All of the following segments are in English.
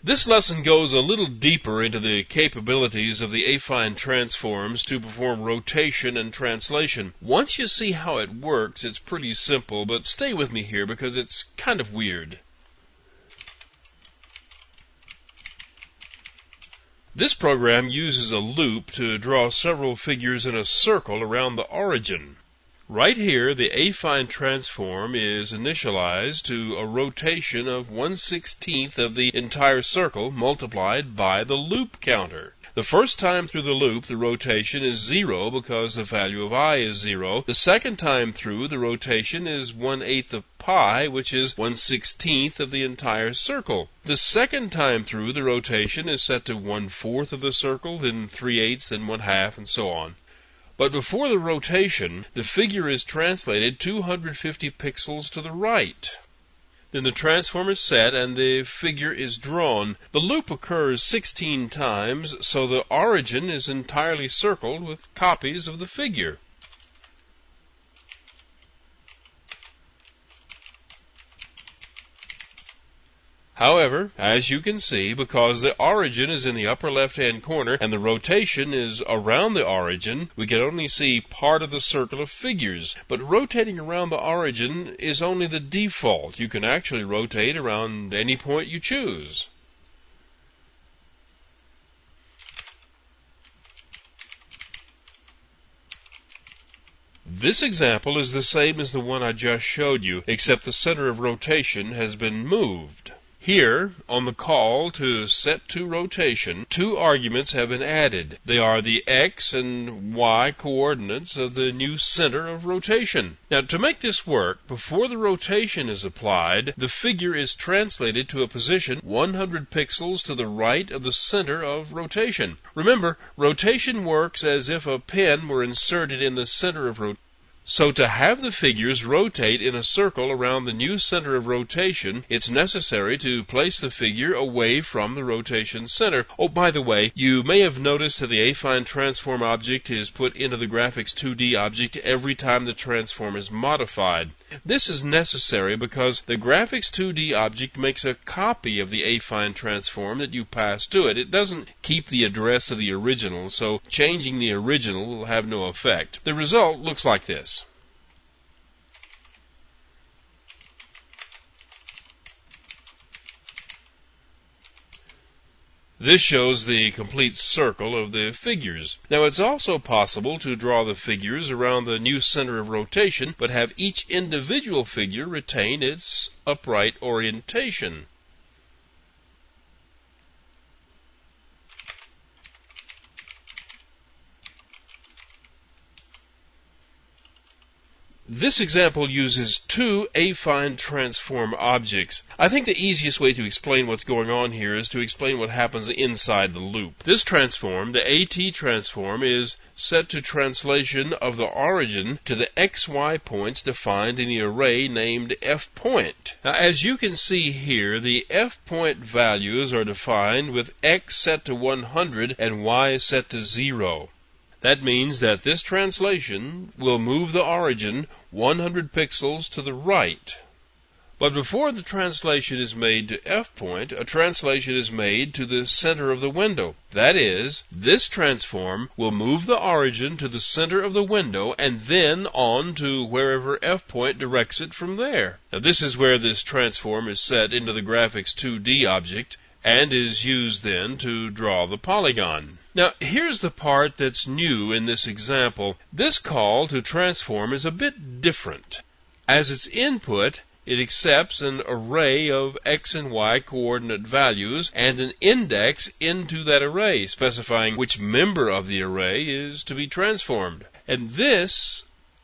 This lesson goes a little deeper into the capabilities of the affine transforms to perform rotation and translation. Once you see how it works, it's pretty simple, but stay with me here because it's kind of weird. This program uses a loop to draw several figures in a circle around the origin. Right here, the affine transform is initialized to a rotation of 1/16 of the entire circle multiplied by the loop counter. The first time through the loop, the rotation is 0 because the value of I is 0. The second time through, the rotation is 1/8 of pi, which is 1/16 of the entire circle. The second time through, the rotation is set to 1/4 of the circle, then 3/8, then 1/2, and so on. But before the rotation, the figure is translated 250 pixels to the right. Then the transform is set and the figure is drawn. The loop occurs 16 times, so the origin is entirely circled with copies of the figure. However, as you can see, because the origin is in the upper left-hand corner and the rotation is around the origin, we can only see part of the circle of figures. But rotating around the origin is only the default. You can actually rotate around any point you choose. This example is the same as the one I just showed you, except the center of rotation has been moved. Here, on the call to set to rotation, two arguments have been added. They are the x and y coordinates of the new center of rotation. Now, to make this work, before the rotation is applied, the figure is translated to a position 100 pixels to the right of the center of rotation. Remember, rotation works as if a pen were inserted in the center of rotation. So to have the figures rotate in a circle around the new center of rotation, it's necessary to place the figure away from the rotation center. Oh, by the way, you may have noticed that the affine transform object is put into the graphics 2D object every time the transform is modified. This is necessary because the graphics 2D object makes a copy of the affine transform that you pass to it. It doesn't keep the address of the original, so changing the original will have no effect. The result looks like this. This shows the complete circle of the figures. Now, it's also possible to draw the figures around the new center of rotation, but have each individual figure retain its upright orientation. This example uses two affine transform objects. I think the easiest way to explain what's going on here is to explain what happens inside the loop. This transform, the AT transform, is set to translation of the origin to the XY points defined in the array named F point. Now, as you can see here, the F point values are defined with X set to 100 and Y set to 0. That means that this translation will move the origin 100 pixels to the right. But before the translation is made to F point, a translation is made to the center of the window. That is, this transform will move the origin to the center of the window and then on to wherever F point directs it from there. Now, this is where this transform is set into the graphics 2D object and is used then to draw the polygon. Now, here's the part that's new in this example. This call to transform is a bit different. As its input, it accepts an array of x and y coordinate values and an index into that array, specifying which member of the array is to be transformed. And this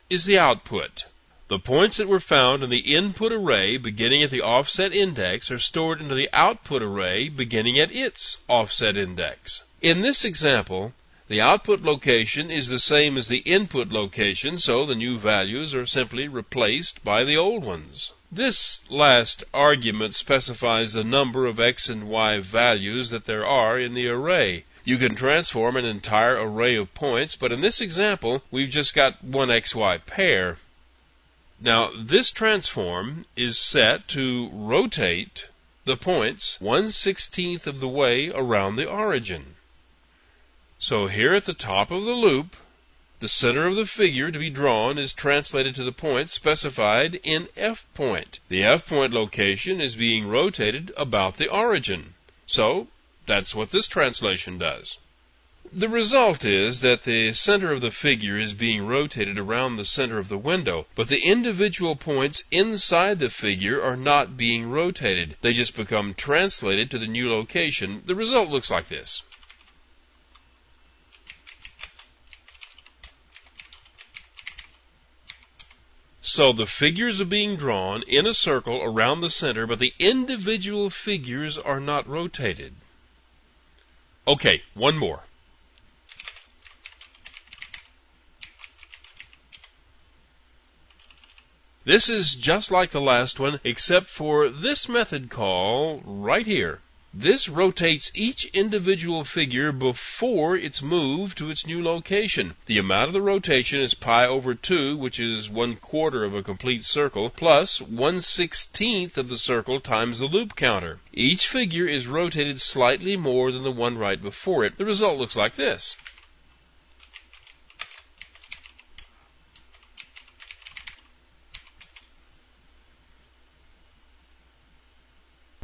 is the output. The points that were found in the input array beginning at the offset index are stored into the output array beginning at its offset index. In this example, the output location is the same as the input location, so the new values are simply replaced by the old ones. This last argument specifies the number of x and y values that there are in the array. You can transform an entire array of points, but in this example, we've just got one xy pair. Now, this transform is set to rotate the points 1/16 of the way around the origin. So here at the top of the loop, the center of the figure to be drawn is translated to the point specified in F point. The F point location is being rotated about the origin. So that's what this translation does. The result is that the center of the figure is being rotated around the center of the window, but the individual points inside the figure are not being rotated. They just become translated to the new location. The result looks like this. So the figures are being drawn in a circle around the center, but the individual figures are not rotated. Okay, one more. This is just like the last one, except for this method call right here. This rotates each individual figure before it's moved to its new location. The amount of the rotation is pi over 2, which is 1/4 of a complete circle, plus 1/16 of the circle times the loop counter. Each figure is rotated slightly more than the one right before it. The result looks like this.